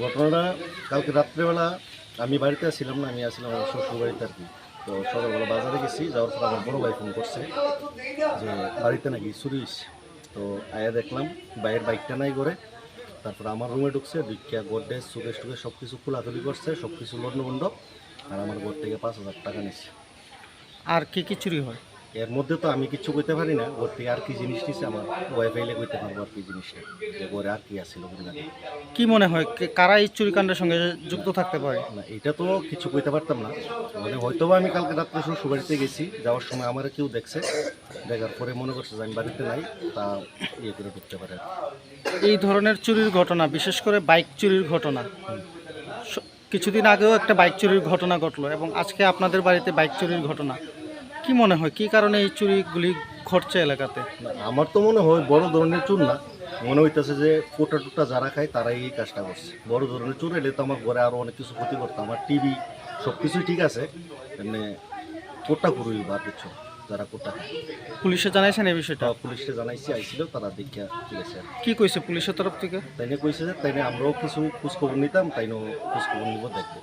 ঘটনাটা কালকে রাত্রেবেলা আমি বাড়িতে ছিলাম না, আমি আসছিলাম আমার শ্বশুর বাড়িতে আর কি। তো সকালবেলা বাজারে গেছি, যাওয়ার পর আমার বড় ভাই ফোন করছে যে বাড়িতে নাকি চুরি হয়েছে। তো আয়া দেখলাম ভাইয়ের বাইকটা নাই করে। তারপর আমার রুমে ঢুকছে, ঢুকিয়া গোড্রেজ সুকেশ টুকেশ সব কিছু খোলাখুলি করছে, সব কিছু লন্ডভন্ড। আর আমার ঘর থেকে 5,000 টাকা নিচ্ছে। আর কি কি চুরি হয়? এর মধ্যে তো আমি কিচ্ছু কইতে পারি না, ঘর থেকে আর কি জিনিস নিচ্ছে আমার ওয়াইফাইলে কইতে পারবো আর কি জিনিসটা, যে ঘরে আর কি আসছিল ঘুরে না। কি মনে হয় কারা এই চুরিকাণ্ডের সঙ্গে যুক্ত থাকতে পারে? না এটা তো কিছু কইতে পারতাম না, মানে হয়তো বা আমি কালকে রাত্রে শ্বশুর বাড়িতে গেছি, যাওয়ার সময় আমার কেউ দেখছে, দেখার পরে মনে করছে যে আমি বাড়িতে নাই, তা ইয়ে করে ঢুকতে পারে আর কি। এই ধরনের চুরির ঘটনা, বিশেষ করে বাইক চুরির ঘটনা, কিছুদিন আগেও একটা বাইক চুরির ঘটনা ঘটলো এবং আজকে আপনাদের বাড়িতে বাইক চুরির ঘটনা। কি মনে হয় কি কারণে এই চুরিগুলি ঘটছে এলাকাতে? না, আমার তো মনে হয় বড় ধরনের চুর না, মনে হইতেছে যে কোটা টুটা যারা খায় তারাই এই কাজটা করছে। বড় ধরনের চুর এলে তো আমার ঘরে আরও অনেক কিছু ক্ষতি করতো, আমার টিভি সব কিছুই ঠিক আছে, এমনি কোটা করুই বা কিছু যারা কোটা খায়। পুলিশে জানাইছেন এই বিষয়টা? পুলিশকে জানাইছি, আইছিল, তারা দেখিয়া ঠিক আছে আর কি। কি কইছে পুলিশের তরফ থেকে? তাইনে কইছে যে তাইনে আমরাও কিছু খোঁজখবর নিতাম, তাইনও খোঁজখবর নিব, দেখবো।